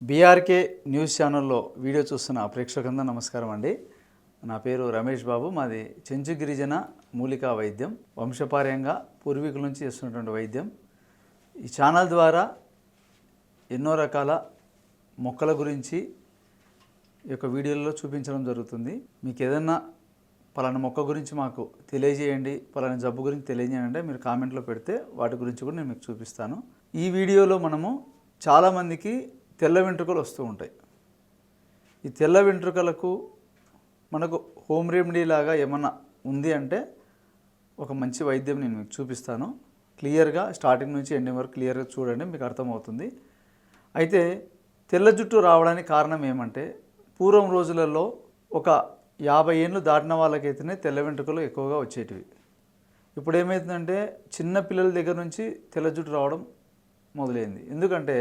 BRK news ఛానల్లో video చూస్తున్న ప్రేక్షకులందరికీ నమస్కారం అండి. నా పేరు రమేష్ బాబు. మాది చెంచు గిరిజన మూలికా వైద్యం, వంశపార్యంగా పూర్వీకుల నుంచి చేస్తున్నటువంటి వైద్యం. ఈ ఛానల్ ద్వారా ఎన్నో రకాల మొక్కల గురించి ఈ యొక్క వీడియోలలో చూపించడం జరుగుతుంది. మీకు ఏదన్నా పలానా మొక్క గురించి మాకు తెలియజేయండి, పలానా జబ్బు గురించి తెలియజేయండి అంటే మీరు కామెంట్లో పెడితే వాటి గురించి కూడా నేను మీకు చూపిస్తాను. ఈ వీడియోలో మనము చాలామందికి తెల్ల వెంట్రుకలు వస్తూ ఉంటాయి. ఈ తెల్ల వెంట్రుకలకు మనకు హోమ్ రెమెడీ లాగా ఏమన్నా ఉంది అంటే ఒక మంచి వైద్యం నేను మీకు చూపిస్తాను. క్లియర్గా స్టార్టింగ్ నుంచి ఎండింగ్ వరకు క్లియర్గా చూడండి, మీకు అర్థమవుతుంది. అయితే తెల్ల జుట్టు రావడానికి కారణం ఏమంటే, పూర్వం రోజులలో ఒక 50 ఏళ్ళు దాటిన వాళ్ళకైతేనే తెల్ల వెంట్రుకలు ఎక్కువగా వచ్చేటివి. ఇప్పుడు ఏమవుతుందంటే చిన్న పిల్లల దగ్గర నుంచి తెల్ల జుట్టు రావడం మొదలైంది. ఎందుకంటే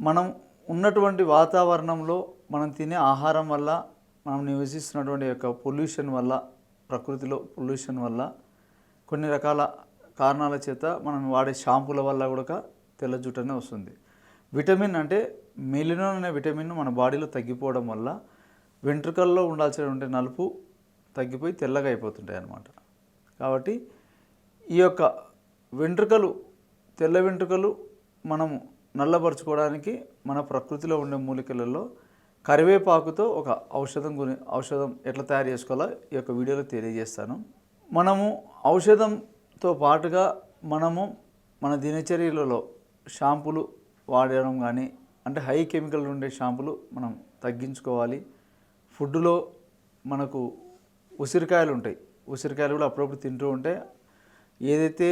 మనం ఉన్నటువంటి వాతావరణంలో, మనం తినే ఆహారం వల్ల, మనం నివసిస్తున్నటువంటి యొక్క పొల్యూషన్ వల్ల, ప్రకృతిలో పొల్యూషన్ వల్ల, కొన్ని రకాల కారణాల చేత మనం వాడే షాంపూల వల్ల కూడా తెల్ల జుట్టు అనేది వస్తుంది. విటమిన్ అంటే మెలినోన్ అనే విటమిన్ మన బాడీలో తగ్గిపోవడం వల్ల వెంట్రుకల్లో ఉండాల్సినటువంటి నలుపు తగ్గిపోయి తెల్లగా అయిపోతుంటాయి అన్నమాట. కాబట్టి ఈ యొక్క వెంట్రుకలు, తెల్ల వెంట్రుకలు మనము నల్లబరుచుకోవడానికి మన ప్రకృతిలో ఉండే మూలికలలో కరివేపాకుతో ఒక ఔషధం ఎట్లా తయారు చేసుకోవాలో ఈ యొక్క వీడియోలో తెలియజేస్తాను. మనము ఔషధంతో పాటుగా మనము మన దినచర్యలలో షాంపూలు వాడడం కానీ, అంటే హై కెమికల్ ఉండే షాంపూలు మనం తగ్గించుకోవాలి. ఫుడ్లో మనకు ఉసిరికాయలు ఉంటాయి, ఉసిరికాయలు కూడా అప్పుడప్పుడు తింటూ ఉంటే ఏదైతే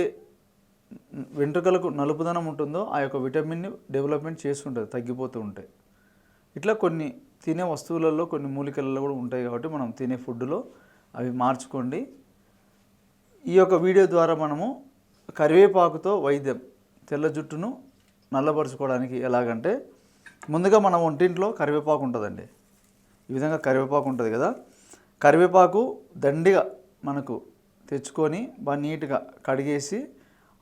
వెంట్రుకలకు నలుపుదనం ఉంటుందో ఆ యొక్క విటమిన్ని డెవలప్మెంట్ చేస్తుంటుంది, తగ్గిపోతూ ఉంటాయి. ఇట్లా కొన్ని తినే వస్తువులలో, కొన్ని మూలికలలో కూడా ఉంటాయి. కాబట్టి మనం తినే ఫుడ్లో అవి మార్చుకోండి. ఈ యొక్క వీడియో ద్వారా మనము కరివేపాకుతో వైద్యం, తెల్ల జుట్టును నల్లబరుచుకోవడానికి ఎలాగంటే, ముందుగా మన ఒంటింట్లో కరివేపాకు ఉంటుందండి. ఈ విధంగా కరివేపాకు ఉంటుంది కదా, కరివేపాకు దండిగా మనకు తెచ్చుకొని బాగా నీట్గా కడిగేసి,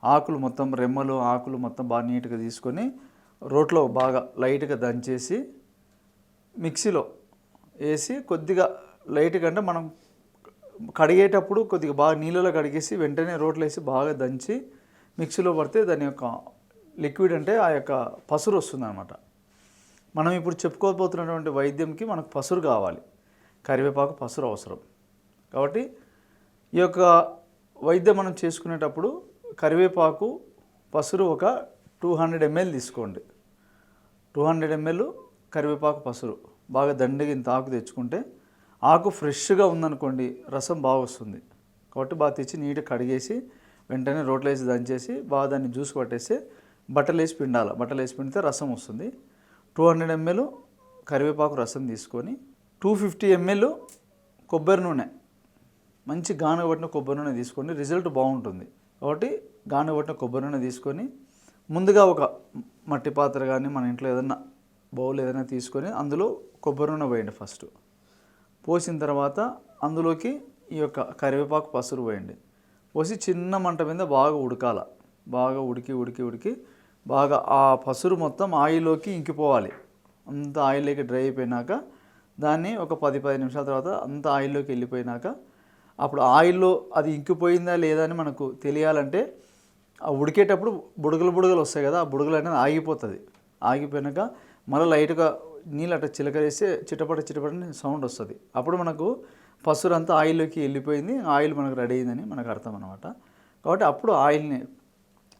ఆకులు మొత్తం, రెమ్మలు ఆకులు మొత్తం బాగా నీట్గా తీసుకొని రోట్లో బాగా లైట్గా దంచేసి మిక్సీలో వేసి, కొద్దిగా లైట్గా అంటే మనం కడిగేటప్పుడు కొద్దిగా బాగా నీళ్ళలో కడిగేసి వెంటనే రోట్లో వేసి బాగా దంచి మిక్సీలో పడితే దాని యొక్క లిక్విడ్ అంటే ఆ యొక్క పసురు వస్తుందన్నమాట. మనం ఇప్పుడు చెప్పుకోబోతున్నటువంటి వైద్యంకి మనకు పసురు కావాలి, కరివేపాకు పసురు అవసరం. కాబట్టి ఈ యొక్క వైద్యం మనం చేసుకునేటప్పుడు కరివేపాకు పసురు ఒక 200 ml తీసుకోండి. 200 ml కరివేపాకు పసురు బాగా దండిగా ఇంత ఆకు తెచ్చుకుంటే, ఆకు ఫ్రెష్గా ఉందనుకోండి రసం బాగా వస్తుంది. కాబట్టి బాగా తెచ్చి నీట్గా కడిగేసి వెంటనే రోట్లో వేసి దంచేసి బాగా దాన్ని జ్యూస్ పట్టేసి బట్టలు వేసి పిండాలి. బట్టలు వేసి పిండితే రసం వస్తుంది. 200 ml కరివేపాకు రసం తీసుకొని 250 ml కొబ్బరి నూనె, మంచి గానగొట్టిన కొబ్బరి నూనె తీసుకోండి, రిజల్ట్ బాగుంటుంది. కాబట్టి గానగొట్టిన కొబ్బరి నూనె తీసుకొని ముందుగా ఒక మట్టి పాత్ర కానీ, మన ఇంట్లో ఏదైనా బౌల్ ఏదైనా తీసుకొని అందులో కొబ్బరి నూనె పోయండి. ఫస్ట్ పోసిన తర్వాత అందులోకి ఈ యొక్క కరివేపాకు పసురు పోయండి. పోసి చిన్న మంట మీద బాగా ఉడకాల. బాగా ఉడికి బాగా ఆ పసురు మొత్తం ఆయిల్లోకి ఇంకిపోవాలి. అంత ఆయిల్లోకి డ్రై అయిపోయినాక దాన్ని ఒక 10-15 నిమిషాల తర్వాత అంత ఆయిల్లోకి వెళ్ళిపోయినాక, అప్పుడు ఆయిల్లో అది ఇంకిపోయిందా లేదా అని మనకు తెలియాలంటే ఆ ఉడికేటప్పుడు బుడగలు వస్తాయి కదా, ఆ బుడగలు అనేది ఆగిపోతుంది. ఆగిపోయినాక మళ్ళీ లైట్గా నీళ్ళు అట్లా చిలకరేస్తే చిటపటని సౌండ్ వస్తుంది. అప్పుడు మనకు పసురు అంతా ఆయిల్లోకి వెళ్ళిపోయింది, ఆయిల్ మనకు రెడీ అయిందని మనకు అర్థం అన్నమాట. కాబట్టి అప్పుడు ఆయిల్ని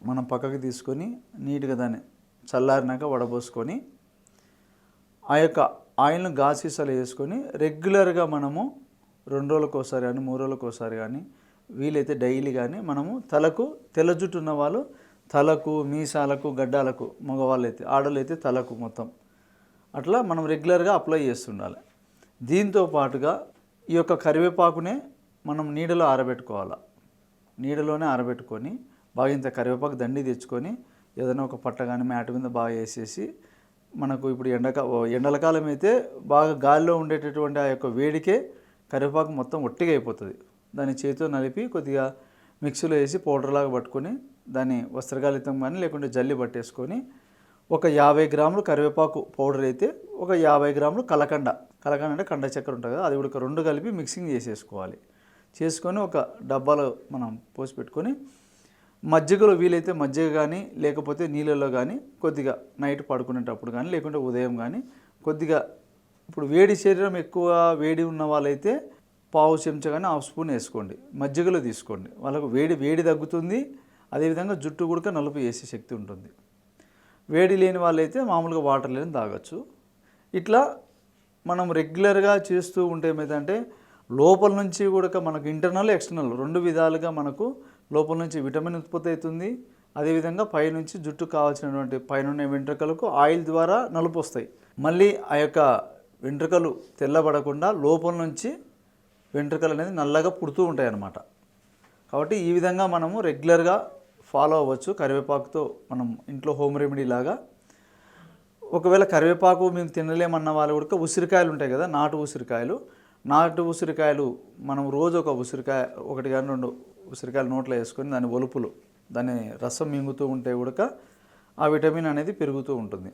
మనం పక్కకి తీసుకొని నీట్గా దాన్ని చల్లారినాక వడబోసుకొని ఆ యొక్క ఆయిల్ను గాజు సీసాలు వేసుకొని రెగ్యులర్గా మనము 2 రోజులకు ఒకసారి కానీ, 3 రోజులకు ఒకసారి కానీ, వీలైతే డైలీ కానీ మనము తలకు, తెల్ల జుట్టు ఉన్న వాళ్ళు తలకు, మీసాలకు, గడ్డాలకు, మగవాళ్ళు అయితే, ఆడవాళ్ళు అయితే తలకు మొత్తం అట్లా మనం రెగ్యులర్గా అప్లై చేస్తుండాలి. దీంతో పాటుగా ఈ యొక్క కరివేపాకునే మనం నీడలో ఆరబెట్టుకోవాలి. నీడలోనే ఆరబెట్టుకొని బాగా ఇంత కరివేపాకు దండి తెచ్చుకొని ఏదైనా ఒక పట్ట కానీ మ్యాట్ మీద బాగా వేసేసి, మనకు ఇప్పుడు ఎండల కాలం అయితే బాగా గాలిలో ఉండేటటువంటి ఆ యొక్క వేడికే కరివేపాకు మొత్తం ఒట్టిగా అయిపోతుంది. దాన్ని చేతితో నలిపి కొద్దిగా మిక్సీలో వేసి పౌడర్లాగా పట్టుకొని దాన్ని వస్త్రగాలితం కానీ లేకుంటే జల్లి పట్టేసుకొని ఒక 50 గ్రాములు కరివేపాకు పౌడర్ అయితే ఒక 50 గ్రాములు కలకండ అంటే కండ చక్కెర ఉంటుంది కదా, అది కూడా 2 కలిపి మిక్సింగ్ చేసేసుకోవాలి. చేసుకొని ఒక డబ్బాలో మనం పోసి పెట్టుకొని మజ్జిగలో వీలైతే మజ్జిగ కానీ లేకపోతే నీళ్ళల్లో కానీ కొద్దిగా నైట్ పడుకునేటప్పుడు కానీ లేకుంటే ఉదయం కానీ కొద్దిగా, ఇప్పుడు వేడి శరీరం ఎక్కువ వేడి ఉన్న వాళ్ళైతే పావు చెంచా కానీ హాఫ్ స్పూన్ వేసుకోండి, మజ్జిగలో తీసుకోండి. వాళ్ళకు వేడి తగ్గుతుంది, అదేవిధంగా జుట్టు కూడా నలుపు వేసే శక్తి ఉంటుంది. వేడి లేని వాళ్ళైతే మామూలుగా వాటర్ లేని తాగొచ్చు. ఇట్లా మనం రెగ్యులర్గా చేస్తూ ఉంటే ఏమైందంటే లోపల నుంచి కూడా మనకు ఇంటర్నల్ ఎక్స్టర్నల్ 2 విధాలుగా మనకు లోపల నుంచి విటమిన్ ఉత్పత్తి అవుతుంది. అదేవిధంగా పైనుంచి జుట్టు కావాల్సినటువంటి పైన వెంట్రుకలకు ఆయిల్ ద్వారా నలుపు వస్తాయి. మళ్ళీ ఆ యొక్క వెంట్రుకలు తెల్లబడకుండా లోపల నుంచి వెంట్రుకలు అనేది నల్లగా పుడుతూ ఉంటాయి అన్నమాట. కాబట్టి ఈ విధంగా మనము రెగ్యులర్గా ఫాలో అవ్వచ్చు. కరివేపాకుతో మనం ఇంట్లో హోమ్ రెమెడీ లాగా. ఒకవేళ కరివేపాకు మేము తినలేమన్న వాళ్ళు కూడా ఉసిరికాయలు ఉంటాయి కదా, నాటు ఉసిరికాయలు మనం రోజు ఒక ఉసిరికాయ 1 కానీ 2 ఉసిరికాయలు నోట్లో వేసుకొని దాని ఒలుపులు దాని రసం మింగుతూ ఉంటే కూడా ఆ విటమిన్ అనేది పెరుగుతూ ఉంటుంది.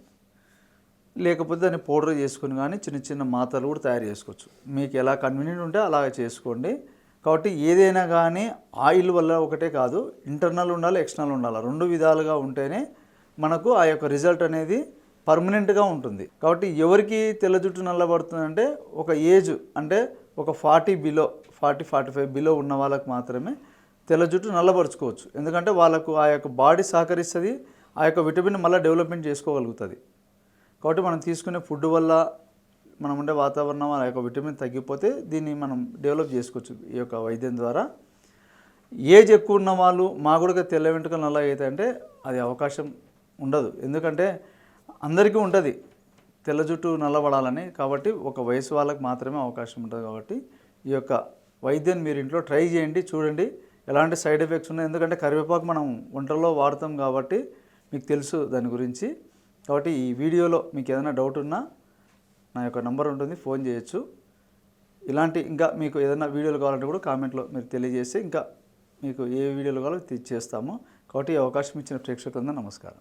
లేకపోతే దాన్ని పౌడర్ చేసుకుని కానీ చిన్న మాత్రలు కూడా తయారు చేసుకోవచ్చు. మీకు ఎలా కన్వీనియంట్ ఉంటే అలాగ చేసుకోండి. కాబట్టి ఏదైనా కానీ ఆయిల్ వల్ల ఒకటే కాదు, ఇంటర్నల్ ఉండాలి, ఎక్స్టర్నల్ ఉండాలి. 2 విధాలుగా ఉంటేనే మనకు ఆ యొక్క రిజల్ట్ అనేది పర్మనెంట్గా ఉంటుంది. కాబట్టి ఎవరికి తెల్ల జుట్టు నల్లబడుతుందంటే ఒక ఏజ్ అంటే ఒక 40-45 బిలో ఉన్న వాళ్ళకి మాత్రమే తెల్ల జుట్టు నల్లబరుచుకోవచ్చు. ఎందుకంటే వాళ్ళకు ఆ యొక్క బాడీ సహకరిస్తుంది, ఆ యొక్క విటమిన్ మళ్ళీ డెవలప్మెంట్ చేసుకోగలుగుతుంది. కాబట్టి మనం తీసుకునే ఫుడ్ వల్ల మనం ఉండే వాతావరణం ఆ యొక్క విటమిన్ తగ్గిపోతే దీన్ని మనం డెవలప్ చేసుకోవచ్చు ఈ యొక్క వైద్యం ద్వారా. ఏజ్ ఎక్కువ ఉన్న వాళ్ళు మా కూడా తెల్ల వెంట్రుకలు నల్లగా అవుతాయంటే అది అవకాశం ఉండదు. ఎందుకంటే అందరికీ ఉంటుంది తెల్ల జుట్టు నల్లబడాలని. కాబట్టి ఒక వయసు వాళ్ళకి మాత్రమే అవకాశం ఉంటుంది. కాబట్టి ఈ యొక్క వైద్యాన్ని మీరు ఇంట్లో ట్రై చేయండి, చూడండి ఎలాంటి సైడ్ ఎఫెక్ట్స్ ఉన్నాయి. ఎందుకంటే కరివేపాకు మనం వంటల్లో వాడతాం కాబట్టి మీకు తెలుసు దాని గురించి. కాబట్టి ఈ వీడియోలో మీకు ఏదైనా డౌట్ ఉన్నా నా యొక్క నంబర్ ఉంటుంది, ఫోన్ చేయొచ్చు. ఇలాంటి ఇంకా మీకు ఏదైనా వీడియోలు కావాలంటే కూడా కామెంట్లో మీరు తెలియజేస్తే ఇంకా మీకు ఏ వీడియోలు కావాలో చేస్తాము. కాబట్టి ఈ అవకాశం ఇచ్చిన ప్రేక్షకులందరూ నమస్కారం.